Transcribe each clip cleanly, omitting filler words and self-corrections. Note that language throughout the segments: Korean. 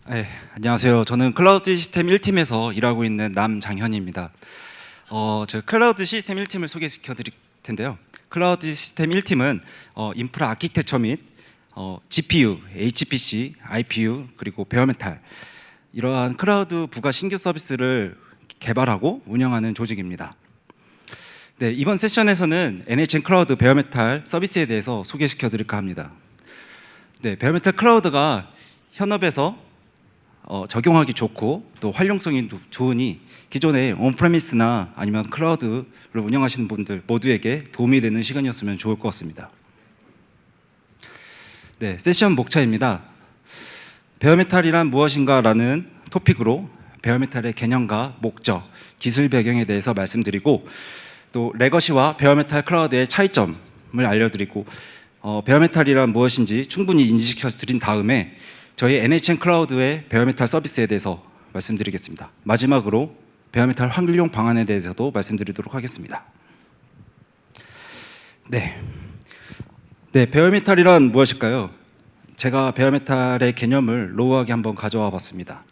네, 안녕하세요. 저는 클라우드 시스템 1팀에서 일하고 있는 남장현입니다. 저 클라우드 시스템 1팀을 소개시켜 드릴 텐데요. 클라우드 시스템 1팀은 인프라 아키텍처 및 GPU, HPC, IPU 그리고 베어메탈 이러한 클라우드 부가 신규 서비스를 개발하고 운영하는 조직입니다. 네, 이번 세션에서는 NHN 클라우드 베어메탈 서비스에 대해서 소개시켜 드릴까 합니다. 네, 베어메탈 클라우드가 현업에서 적용하기 좋고 또 활용성이 좋으니 기존의 온프레미스나 아니면 클라우드를 운영하시는 분들 모두에게 도움이 되는 시간이었으면 좋을 것 같습니다. 네, 세션 목차입니다. 베어메탈이란 무엇인가라는 토픽으로 베어메탈의 개념과 목적, 기술 배경에 대해서 말씀드리고 또 레거시와 베어메탈 클라우드의 차이점을 알려드리고 베어메탈이란 무엇인지 충분히 인지시켜 드린 다음에 저희 NHN 클라우드의 베어메탈 서비스에 대해서 말씀드리겠습니다. 마지막으로 베어메탈 확률용 방안에 대해서도 말씀드리도록 하겠습니다. 네, 베어메탈이란 무엇일까요? 제가 베어메탈의 개념을 로우하게 한번 가져와 봤습니다.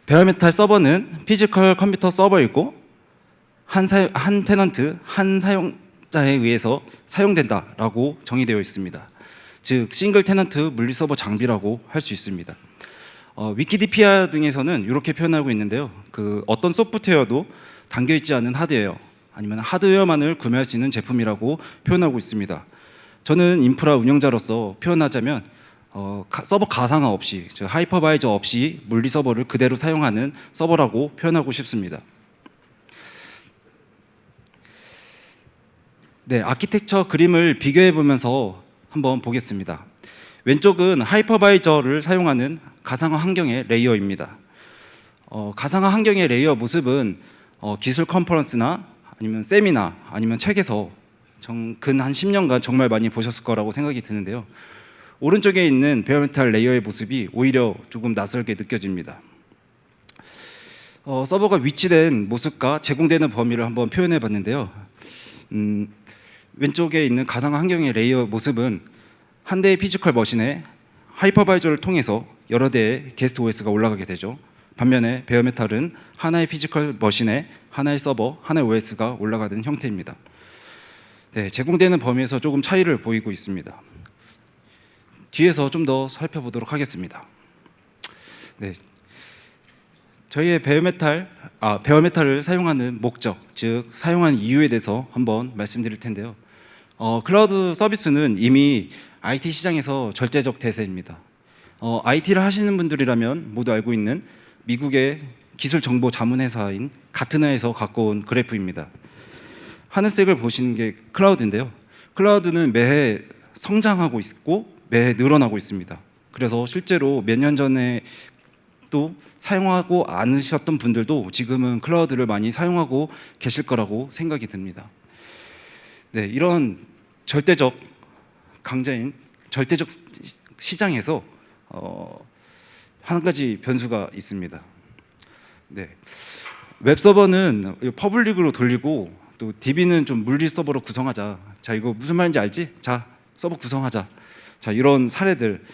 베어메탈 서버는 피지컬 컴퓨터 서버이고 한 테넌트, 한 사용자에 의해서 사용된다라고 정의되어 있습니다. 즉 싱글 테넌트 물리 서버 장비라고 할 수 있습니다. 위키디피아 등에서는 이렇게 표현하고 있는데요. 어떤 소프트웨어도 담겨 있지 않은 하드웨어 아니면 하드웨어만을 구매할 수 있는 제품이라고 표현하고 있습니다. 저는 인프라 운영자로서 표현하자면 서버 가상화 없이, 즉 하이퍼바이저 없이 물리 서버를 그대로 사용하는 서버라고 표현하고 싶습니다. 네, 아키텍처 그림을 비교해 보면서 한번 보겠습니다. 왼쪽은 하이퍼바이저를 사용하는 가상화 환경의 레이어입니다. 가상화 환경의 레이어 모습은 기술 컨퍼런스나 아니면 세미나 아니면 책에서 근 한 10년간 정말 많이 보셨을 거라고 생각이 드는데요. 오른쪽에 있는 베어메탈 레이어의 모습이 오히려 조금 낯설게 느껴집니다. 서버가 위치된 모습과 제공되는 범위를 한번 표현해 봤는데요. 왼쪽에 있는 가상화 환경의 레이어 모습은 한 대의 피지컬 머신에 하이퍼바이저를 통해서 여러 대의 게스트 OS가 올라가게 되죠. 반면에 베어메탈은 하나의 피지컬 머신에 하나의 서버, 하나의 OS가 올라가는 형태입니다. 네, 제공되는 범위에서 조금 차이를 보이고 있습니다. 뒤에서 좀 더 살펴보도록 하겠습니다. 네, 저희의 베어메탈을 사용하는 목적, 즉 사용한 이유에 대해서 한번 말씀드릴 텐데요. 클라우드 서비스는 이미 IT 시장에서 절대적 대세입니다. IT를 하시는 분들이라면 모두 알고 있는 미국의 기술 정보 자문회사인 가트너에서 갖고 온 그래프입니다. 하늘색을 보시는 게 클라우드인데요. 클라우드는 매해 성장하고 있고 매해 늘어나고 있습니다. 그래서 실제로 몇 년 전에 또 사용하고 않으셨던 분들도 지금은 클라우드를 많이 사용하고 계실 거라고 생각이 듭니다. 네, 이런 절대적 강자인 절대적 시장에서 한 가지 변수가 있습니다. 네, 웹 서버는 퍼블릭으로 돌리고 또 DB는 좀 물리 서버로 구성하자. 자, 이거 무슨 말인지 알지? 자, 서버 구성하자. 자, 이런 사례들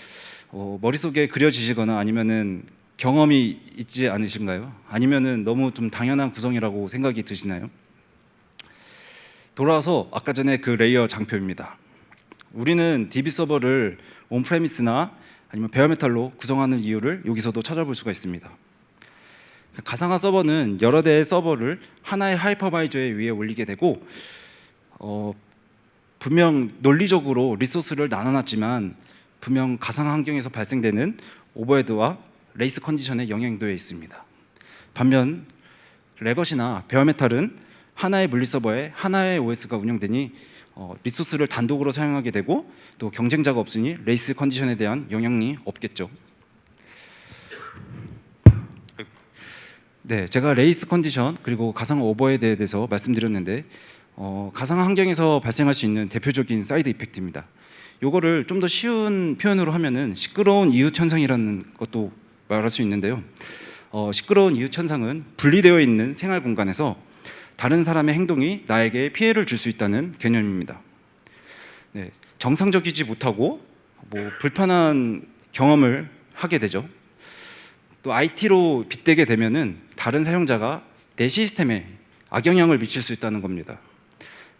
머릿속에 그려지시거나 아니면은 경험이 있지 않으신가요? 아니면은 너무 좀 당연한 구성이라고 생각이 드시나요? 돌아와서 아까 전에 그 레이어 장표입니다. 우리는 DB 서버를 온프레미스나 아니면 베어메탈로 구성하는 이유를 여기서도 찾아볼 수가 있습니다. 가상화 서버는 여러 대의 서버를 하나의 하이퍼바이저에 위에 올리게 되고 분명 논리적으로 리소스를 나눠놨지만 분명 가상화 환경에서 발생되는 오버헤드와 레이스 컨디션에 영향도에 있습니다. 반면 레거시나 베어메탈은 하나의 물리 서버에 하나의 OS가 운영되니 리소스를 단독으로 사용하게 되고 또 경쟁자가 없으니 레이스 컨디션에 대한 영향이 없겠죠. 네, 제가 레이스 컨디션 그리고 가상화 오버헤드에 대해서 말씀드렸는데 가상화 환경에서 발생할 수 있는 대표적인 사이드 이펙트입니다. 요거를 좀 더 쉬운 표현으로 하면은 시끄러운 이웃 현상이라는 것도 말할 수 있는데요. 시끄러운 이웃 현상은 분리되어 있는 생활 공간에서 다른 사람의 행동이 나에게 피해를 줄 수 있다는 개념입니다. 네, 정상적이지 못하고 불편한 경험을 하게 되죠. 또 IT로 빗대게 되면은 다른 사용자가 내 시스템에 악영향을 미칠 수 있다는 겁니다.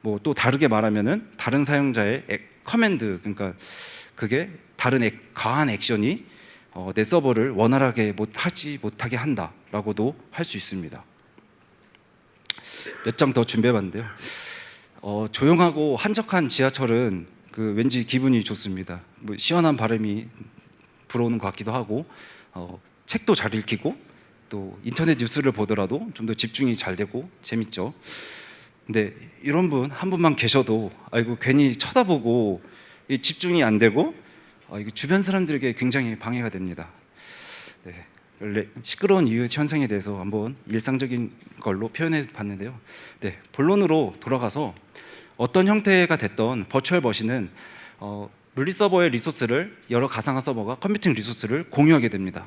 뭐 또 다르게 말하면은 다른 사용자의 커맨드, 그러니까 그게 다른 과한 액션이 내 서버를 원활하게 하지 못하게 한다라고도 할 수 있습니다. 몇 장 더 준비해봤는데요. 조용하고 한적한 지하철은 왠지 기분이 좋습니다. 뭐 시원한 바람이 불어오는 것 같기도 하고, 책도 잘 읽히고, 또 인터넷 뉴스를 보더라도 좀 더 집중이 잘 되고 재밌죠. 근데 이런 분 한 분만 계셔도 아이고 괜히 쳐다보고 집중이 안 되고 이거 주변 사람들에게 굉장히 방해가 됩니다. 네, 시끄러운 이웃 현상에 대해서 한번 일상적인 걸로 표현해 봤는데요. 네, 본론으로 돌아가서 어떤 형태가 됐던 버추얼 머신은 물리 서버의 리소스를 여러 가상화 서버가 컴퓨팅 리소스를 공유하게 됩니다.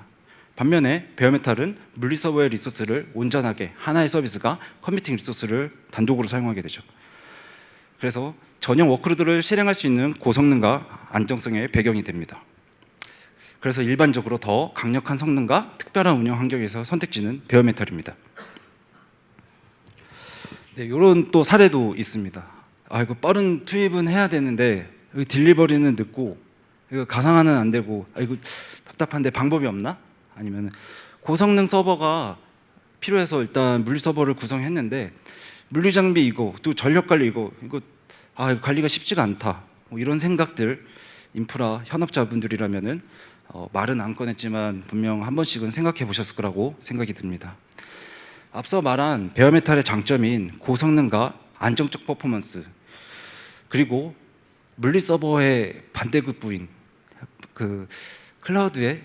반면에 베어메탈은 물리 서버의 리소스를 온전하게 하나의 서비스가 컴퓨팅 리소스를 단독으로 사용하게 되죠. 그래서 전용 워크로드를 실행할 수 있는 고성능과 안정성의 배경이 됩니다. 그래서 일반적으로 더 강력한 성능과 특별한 운영 환경에서 선택지는 베어메탈입니다. 네, 이런 또 사례도 있습니다. 이거 빠른 투입은 해야 되는데 딜리버리는 늦고 이거 가상화는 안 되고 이거 답답한데 방법이 없나? 아니면 고성능 서버가 필요해서 일단 물리 서버를 구성했는데 물리 장비 이거 또 전력 관리 이거 관리가 쉽지가 않다. 뭐 이런 생각들 인프라 현업자분들이라면은 말은 안 꺼냈지만 분명 한 번씩은 생각해 보셨을 거라고 생각이 듭니다. 앞서 말한 베어메탈의 장점인 고성능과 안정적 퍼포먼스, 그리고 물리 서버의 반대급부인 클라우드의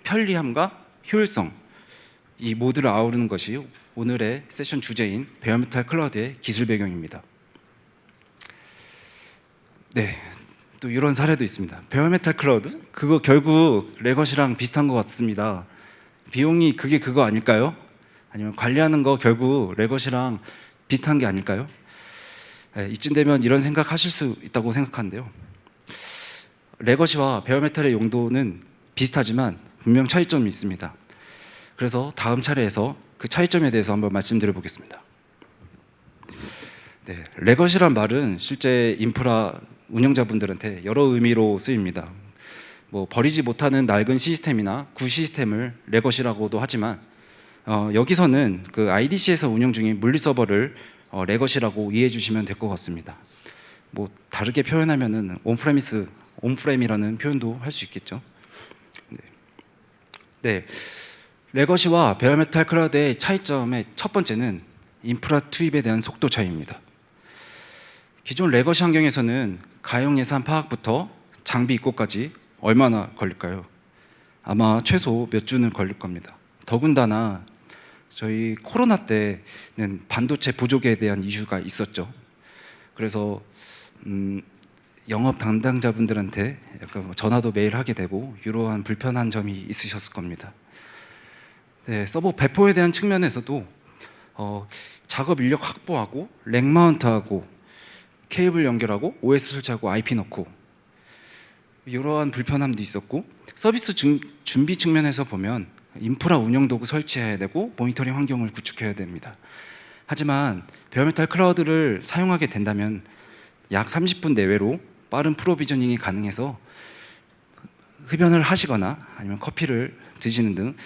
편리함과 효율성, 이 모두를 아우르는 것이 오늘의 세션 주제인 베어메탈 클라우드의 기술 배경입니다. 네, 또 이런 사례도 있습니다. 베어메탈 클라우드? 그거 결국 레거시랑 비슷한 것 같습니다. 비용이 그거 아닐까요? 아니면 관리하는 거 결국 레거시랑 비슷한 게 아닐까요? 네, 이쯤 되면 이런 생각하실 수 있다고 생각하는데요. 레거시와 베어메탈의 용도는 비슷하지만 분명 차이점이 있습니다. 그래서 다음 차례에서 그 차이점에 대해서 한번 말씀드려 보겠습니다. 네, 레거시란 말은 실제 인프라 운영자분들한테 여러 의미로 쓰입니다. 뭐 버리지 못하는 낡은 시스템이나 구 시스템을 레거시라고도 하지만 여기서는 IDC에서 운영 중인 물리 서버를 레거시라고 이해해 주시면 될 것 같습니다. 뭐 다르게 표현하면은 온프레임이라는 표현도 할 수 있겠죠. 네, 레거시와 베어메탈 클라우드의 차이점의 첫 번째는 인프라 투입에 대한 속도 차이입니다. 기존 레거시 환경에서는 가용 예산 파악부터 장비 입고까지 얼마나 걸릴까요? 아마 최소 몇 주는 걸릴 겁니다. 더군다나 저희 코로나 때는 반도체 부족에 대한 이슈가 있었죠. 그래서 영업 담당자분들한테 약간 전화도 매일 하게 되고 이러한 불편한 점이 있으셨을 겁니다. 네, 서버 배포에 대한 측면에서도 작업 인력 확보하고 렉 마운트하고 케이블 연결하고 OS 설치하고 IP 넣고 이러한 불편함도 있었고, 서비스 준비 측면에서 보면 인프라 운영 도구 설치해야 되고 모니터링 환경을 구축해야 됩니다. 하지만 베어메탈 클라우드를 사용하게 된다면 약 30분 내외로 빠른 프로비저닝이 가능해서 흡연을 하시거나 아니면 커피를 드시는 등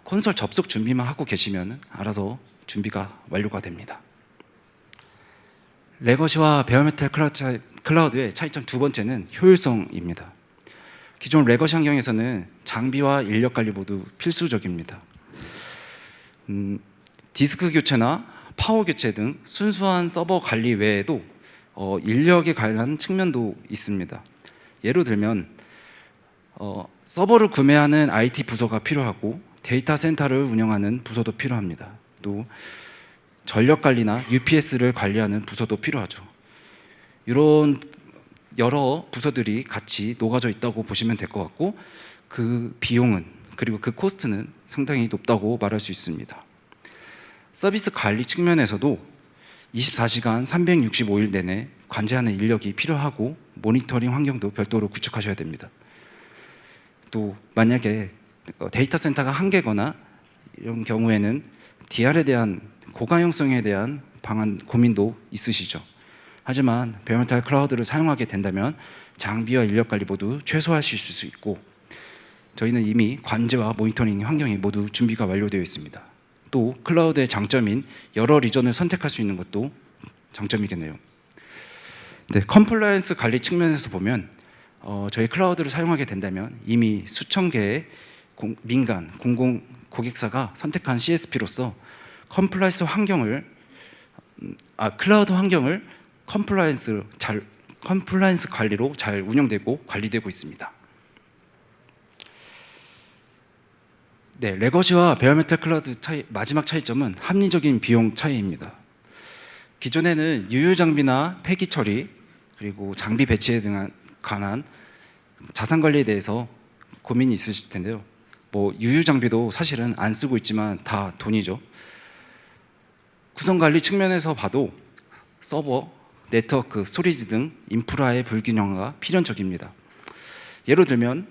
콘솔 접속 준비만 하고 계시면 알아서 준비가 완료가 됩니다. 레거시와 베어메탈 클라우드의 차이점 두 번째는 효율성입니다. 기존 레거시 환경에서는 장비와 인력 관리 모두 필수적입니다. 디스크 교체나 파워 교체 등 순수한 서버 관리 외에도 인력에 관한 측면도 있습니다. 예로 들면 서버를 구매하는 IT 부서가 필요하고 데이터 센터를 운영하는 부서도 필요합니다. 또 전력 관리나 UPS를 관리하는 부서도 필요하죠. 이런 여러 부서들이 같이 녹아져 있다고 보시면 될 것 같고, 그 비용은, 그리고 그 코스트는 상당히 높다고 말할 수 있습니다. 서비스 관리 측면에서도 24시간 365일 내내 관제하는 인력이 필요하고 모니터링 환경도 별도로 구축하셔야 됩니다. 또 만약에 데이터 센터가 한 개거나 이런 경우에는 DR에 대한 고가용성에 대한 방안 고민도 있으시죠. 하지만 베어메탈 클라우드를 사용하게 된다면 장비와 인력 관리 모두 최소화하실 수 있고, 저희는 이미 관제와 모니터링 환경이 모두 준비가 완료되어 있습니다. 또 클라우드의 장점인 여러 리전을 선택할 수 있는 것도 장점이겠네요. 네, 컴플라이언스 관리 측면에서 보면 저희 클라우드를 사용하게 된다면 이미 수천 개의 민간 공공 고객사가 선택한 CSP로서 컴플라이언스 환경을 클라우드 환경을 컴플라이언스 관리로 잘 운영되고 관리되고 있습니다. 네, 레거시와 베어메탈 클라우드 마지막 차이점은 합리적인 비용 차이입니다. 기존에는 유효 장비나 폐기 처리 그리고 장비 배치에 관한 자산 관리에 대해서 고민이 있으실 텐데요. 유효 장비도 사실은 안 쓰고 있지만 다 돈이죠. 구성 관리 측면에서 봐도 서버, 네트워크, 스토리지 등 인프라의 불균형화가 필연적입니다. 예를 들면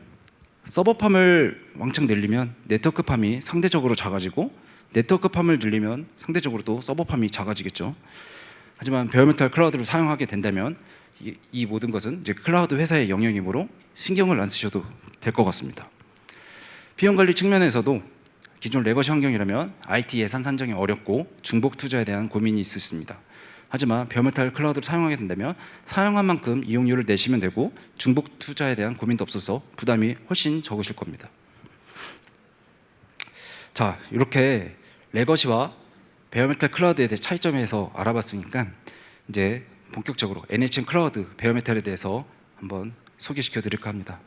서버팜을 왕창 늘리면 네트워크팜이 상대적으로 작아지고, 네트워크팜을 늘리면 상대적으로 또 서버팜이 작아지겠죠. 하지만 베어메탈 클라우드를 사용하게 된다면 이 모든 것은 이제 클라우드 회사의 영역이므로 신경을 안 쓰셔도 될 것 같습니다. 비용 관리 측면에서도 기존 레거시 환경이라면 IT 예산 산정이 어렵고 중복 투자에 대한 고민이 있으십니다. 하지만 베어메탈 클라우드를 사용하게 된다면 사용한 만큼 이용료를 내시면 되고 중복 투자에 대한 고민도 없어서 부담이 훨씬 적으실 겁니다. 자, 이렇게 레거시와 베어메탈 클라우드에 대해 차이점에서 알아봤으니까 이제 본격적으로 NHN 클라우드 베어메탈에 대해서 한번 소개시켜 드릴까 합니다.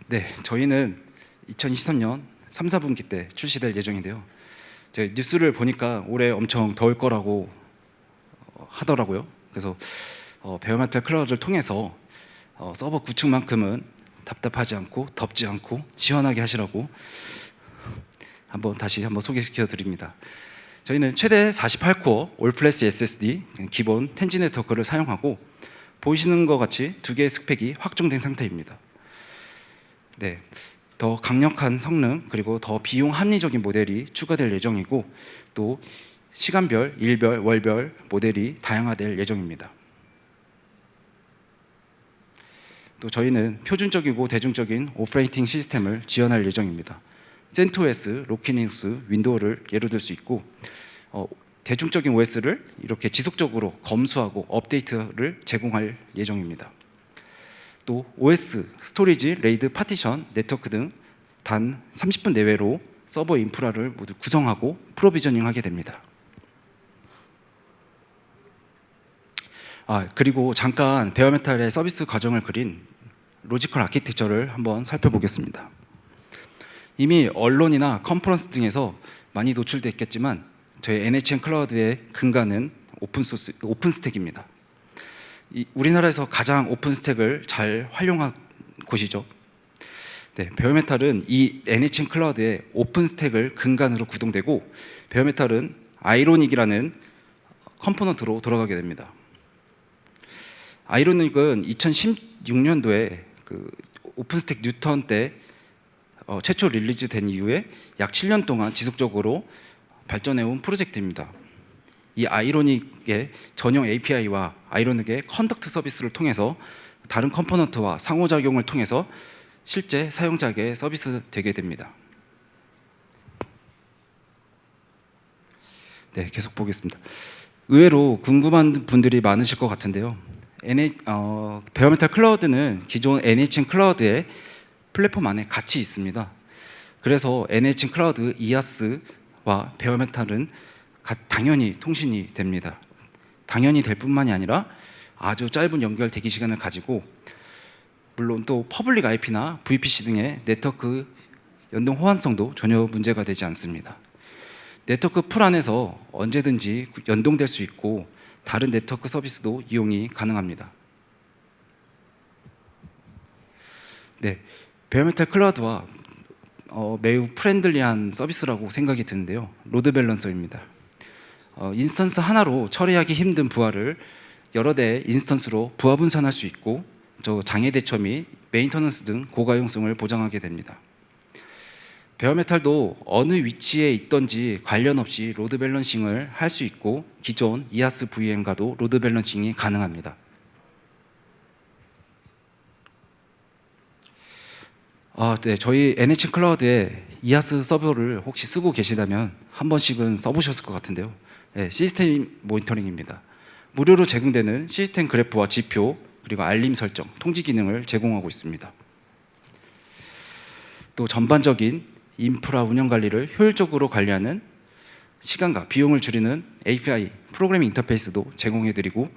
네, 저희는 2023년 3, 4분기 때 출시될 예정인데요. 제가 뉴스를 보니까 올해 엄청 더울 거라고 하더라고요. 그래서 베어메탈 클라우드를 통해서 서버 구축만큼은 답답하지 않고 덥지 않고 시원하게 하시라고 다시 한번 소개시켜 드립니다. 저희는 최대 48코어 올플래시 SSD 기본 텐지 네트워크를 사용하고 보이시는 것 같이 두 개의 스펙이 확정된 상태입니다. 네, 더 강력한 성능 그리고 더 비용 합리적인 모델이 추가될 예정이고, 또 시간별, 일별, 월별 모델이 다양화될 예정입니다. 또 저희는 표준적이고 대중적인 오퍼레이팅 시스템을 지원할 예정입니다. CentOS, 로키닉스, 윈도우를 예로 들 수 있고, 대중적인 OS를 이렇게 지속적으로 검수하고 업데이트를 제공할 예정입니다. 또 OS, 스토리지, 레이드, 파티션, 네트워크 등 단 30분 내외로 서버 인프라를 모두 구성하고 프로비저닝하게 됩니다. 그리고 잠깐 베어메탈의 서비스 과정을 그린 로지컬 아키텍처를 한번 살펴보겠습니다. 이미 언론이나 컨퍼런스 등에서 많이 노출됐겠지만 저희 NHN 클라우드의 근간은 오픈스택입니다. 우리나라에서 가장 오픈스택을 잘 활용한 곳이죠. 네, 베어메탈은 이 NHN 클라우드의 오픈스택을 근간으로 구동되고, 베어메탈은 아이로닉이라는 컴포넌트로 돌아가게 됩니다. 아이로닉은 2016년도에 오픈스택 뉴턴 때 최초 릴리즈된 이후에 약 7년 동안 지속적으로 발전해온 프로젝트입니다. 이 아이로닉의 전용 API와 아이로닉의 컨덕트 서비스를 통해서 다른 컴포넌트와 상호작용을 통해서 실제 사용자에게 서비스 되게 됩니다. 네, 계속 보겠습니다. 의외로 궁금한 분들이 많으실 것 같은데요. 베어메탈 클라우드는 기존 NHN 클라우드의 플랫폼 안에 같이 있습니다. 그래서 NHN 클라우드 이아스와 베어메탈은 당연히 통신이 됩니다. 당연히 될 뿐만이 아니라 아주 짧은 연결 대기 시간을 가지고, 물론 또 퍼블릭 IP나 VPC 등의 네트워크 연동 호환성도 전혀 문제가 되지 않습니다. 네트워크 풀 안에서 언제든지 연동될 수 있고 다른 네트워크 서비스도 이용이 가능합니다. 네, 베어메탈 클라우드와 매우 프렌들리한 서비스라고 생각이 드는데요. 로드 밸런서입니다. 인스턴스 하나로 처리하기 힘든 부하를 여러 대의 인스턴스로 부하 분산할 수 있고, 장애 대처 및 메인터넌스 등 고가용성을 보장하게 됩니다. 베어메탈도 어느 위치에 있던지 관련 없이 로드 밸런싱을 할 수 있고 기존 이아스 VM과도 로드 밸런싱이 가능합니다. 네, 저희 NH 클라우드에 이아스 서버를 혹시 쓰고 계시다면 한 번씩은 써보셨을 것 같은데요. 네, 시스템 모니터링입니다. 무료로 제공되는 시스템 그래프와 지표, 그리고 알림 설정, 통지 기능을 제공하고 있습니다. 또 전반적인 인프라 운영 관리를 효율적으로 관리하는 시간과 비용을 줄이는 API 프로그래밍 인터페이스도 제공해드리고,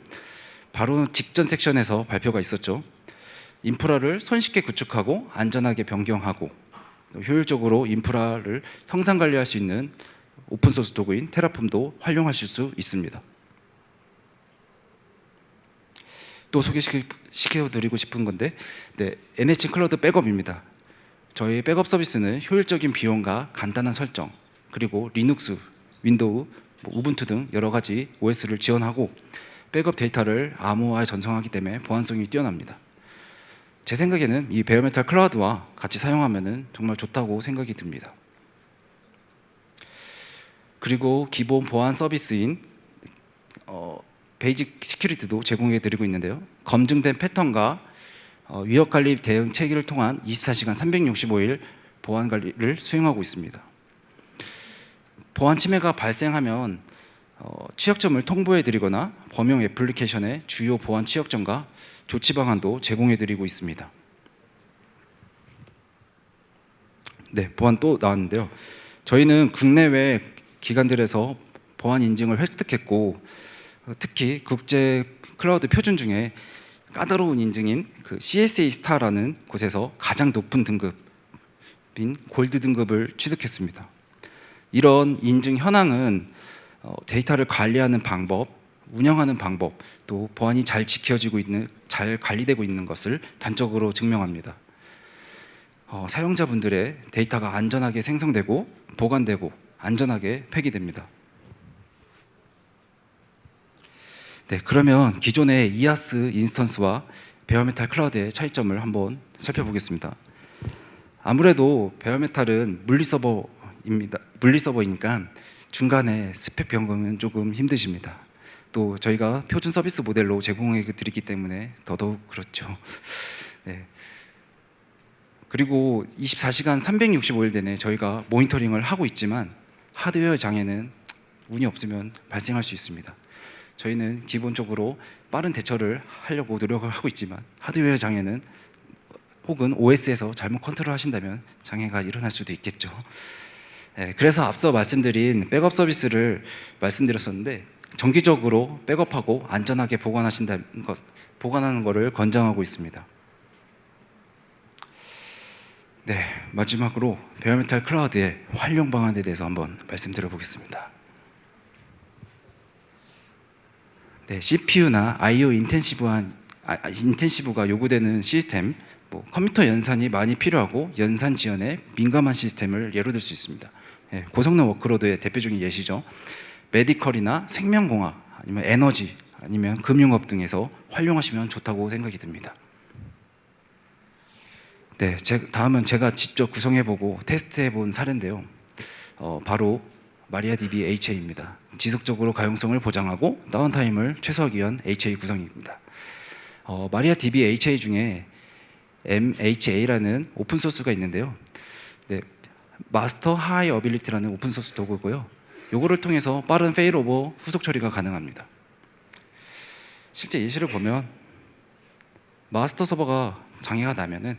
바로 직전 섹션에서 발표가 있었죠. 인프라를 손쉽게 구축하고 안전하게 변경하고 효율적으로 인프라를 형상 관리할 수 있는 오픈소스 도구인 테라폼도 활용하실 수 있습니다. 또 소개시켜드리고 싶은 건데, 네, NH 클라우드 백업입니다. 저희 백업 서비스는 효율적인 비용과 간단한 설정, 그리고 리눅스, 윈도우, 우분투 등 여러 가지 OS를 지원하고 백업 데이터를 암호화에 전송하기 때문에 보안성이 뛰어납니다. 제 생각에는 이 베어메탈 클라우드와 같이 사용하면 정말 좋다고 생각이 듭니다. 그리고 기본 보안 서비스인 베이직 시큐리티도 제공해 드리고 있는데요. 검증된 패턴과 위협 관리 대응 체계를 통한 24시간 365일 보안 관리를 수행하고 있습니다. 보안 침해가 발생하면 취약점을 통보해 드리거나 범용 애플리케이션의 주요 보안 취약점과 조치 방안도 제공해 드리고 있습니다. 네, 보안 또 나왔는데요. 저희는 국내외 기관들에서 보안 인증을 획득했고, 특히 국제 클라우드 표준 중에 까다로운 인증인 그 CSA 스타라는 곳에서 가장 높은 등급인 골드 등급을 취득했습니다. 이런 인증 현황은 데이터를 관리하는 방법, 운영하는 방법, 또 보안이 잘 지켜지고 있는, 잘 관리되고 있는 것을 단적으로 증명합니다. 사용자분들의 데이터가 안전하게 생성되고 보관되고 안전하게 폐기됩니다. 네, 그러면 기존의 이아스 인스턴스와 베어메탈 클라우드의 차이점을 한번 살펴보겠습니다. 아무래도 베어메탈은 물리서버이니까 중간에 스펙 변경은 조금 힘드십니다. 또 저희가 표준 서비스 모델로 제공해 드리기 때문에 더더욱 그렇죠. 네. 그리고 24시간 365일 내내 저희가 모니터링을 하고 있지만 하드웨어 장애는 운이 없으면 발생할 수 있습니다. 저희는 기본적으로 빠른 대처를 하려고 노력을 하고 있지만 하드웨어 장애는 혹은 OS에서 잘못 컨트롤 하신다면 장애가 일어날 수도 있겠죠. 네, 그래서 앞서 말씀드린 백업 서비스를 말씀드렸었는데, 정기적으로 백업하고 안전하게 보관하는 것을 권장하고 있습니다. 네, 마지막으로 베어메탈 클라우드의 활용 방안에 대해서 한번 말씀드려 보겠습니다. 네, CPU나 IO 인텐시브가 요구되는 시스템, 컴퓨터 연산이 많이 필요하고 연산 지연에 민감한 시스템을 예로 들 수 있습니다. 네, 고성능 워크로드의 대표적인 예시죠. 메디컬이나 생명공학, 아니면 에너지, 아니면 금융업 등에서 활용하시면 좋다고 생각이 듭니다. 네, 다음은 제가 직접 구성해보고 테스트해본 사례인데요. 바로 마리아DB HA입니다. 지속적으로 가용성을 보장하고 다운타임을 최소화하기 위한 HA 구성입니다. 마리아DB HA 중에 MHA라는 오픈소스가 있는데요. 네, 마스터 하이 어빌리티라는 오픈소스 도구고요. 요거를 통해서 빠른 페일오버 후속 처리가 가능합니다. 실제 예시를 보면 마스터 서버가 장애가 나면은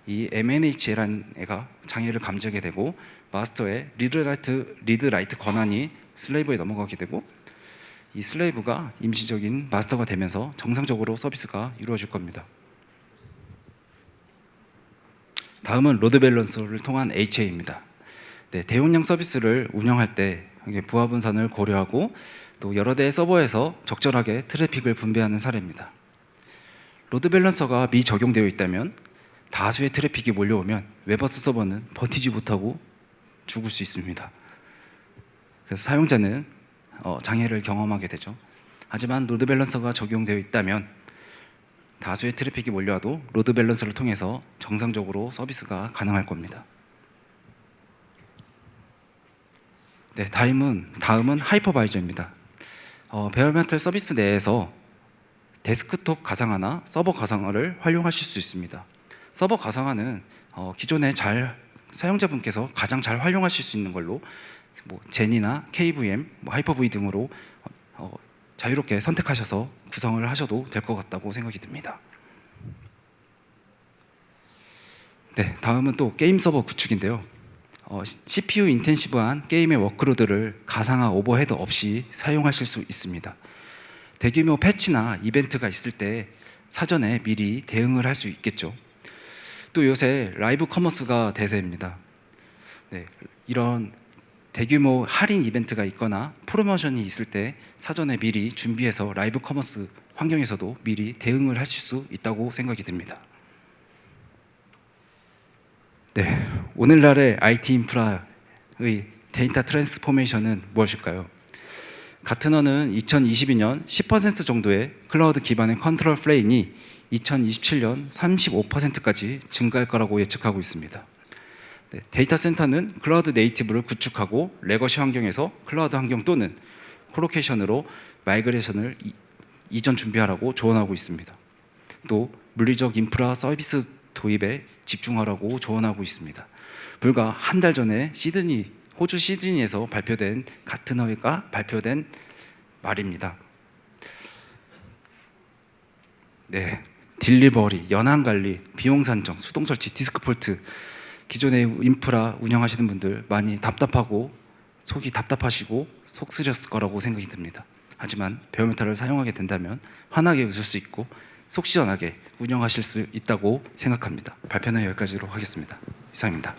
이 MNH라는 애가 장애를 감지하게 되고 마스터의 리드 라이트 권한이 슬레이브에 넘어가게 되고 이 슬레이브가 임시적인 마스터가 되면서 정상적으로 서비스가 이루어질 겁니다. 다음은 로드 밸런서를 통한 HA입니다. 네, 대용량 서비스를 운영할 때 부하 분산을 고려하고 또 여러 대의 서버에서 적절하게 트래픽을 분배하는 사례입니다. 로드 밸런서가 미적용되어 있다면 다수의 트래픽이 몰려오면 웹버스 서버는 버티지 못하고 죽을 수 있습니다. 그래서 사용자는 장애를 경험하게 되죠. 하지만 로드 밸런서가 적용되어 있다면 다수의 트래픽이 몰려와도 로드 밸런서를 통해서 정상적으로 서비스가 가능할 겁니다. 네, 다음은 하이퍼바이저입니다. 베어메탈 서비스 내에서 데스크톱 가상화나 서버 가상화를 활용하실 수 있습니다. 서버 가상화는 기존에 사용자분께서 가장 잘 활용하실 수 있는 걸로 젠이나 KVM, 하이퍼V 등으로 자유롭게 선택하셔서 구성을 하셔도 될 것 같다고 생각이 듭니다. 네, 다음은 또 게임 서버 구축인데요. CPU 인텐시브한 게임의 워크로드를 가상화 오버헤드 없이 사용하실 수 있습니다. 대규모 패치나 이벤트가 있을 때 사전에 미리 대응을 할 수 있겠죠. 또 요새 라이브 커머스가 대세입니다. 네, 이런 대규모 할인 이벤트가 있거나 프로모션이 있을 때 사전에 미리 준비해서 라이브 커머스 환경에서도 미리 대응을 하실 수 있다고 생각이 듭니다. 네, 오늘날의 IT 인프라의 데이터 트랜스포메이션은 무엇일까요? 가트너는 2022년 10% 정도의 클라우드 기반의 컨트롤 플레인이 2027년 35%까지 증가할 거라고 예측하고 있습니다. 네, 데이터 센터는 클라우드 네이티브를 구축하고 레거시 환경에서 클라우드 환경 또는 콜로케이션으로 마이그레이션을 이전 준비하라고 조언하고 있습니다. 또 물리적 인프라 서비스 도입에 집중하라고 조언하고 있습니다. 불과 한 달 전에 호주 시드니에서 발표된 가트너가 발표된 말입니다. 네, 딜리버리, 연한 관리, 비용 산정, 수동 설치, 디스크 폴트, 기존의 인프라 운영하시는 분들 많이 답답하고 속이 답답하시고 속 쓰렸을 거라고 생각이 듭니다. 하지만 베어메탈을 사용하게 된다면 환하게 웃을 수 있고 속 시원하게 운영하실 수 있다고 생각합니다. 발표는 여기까지로 하겠습니다. 이상입니다.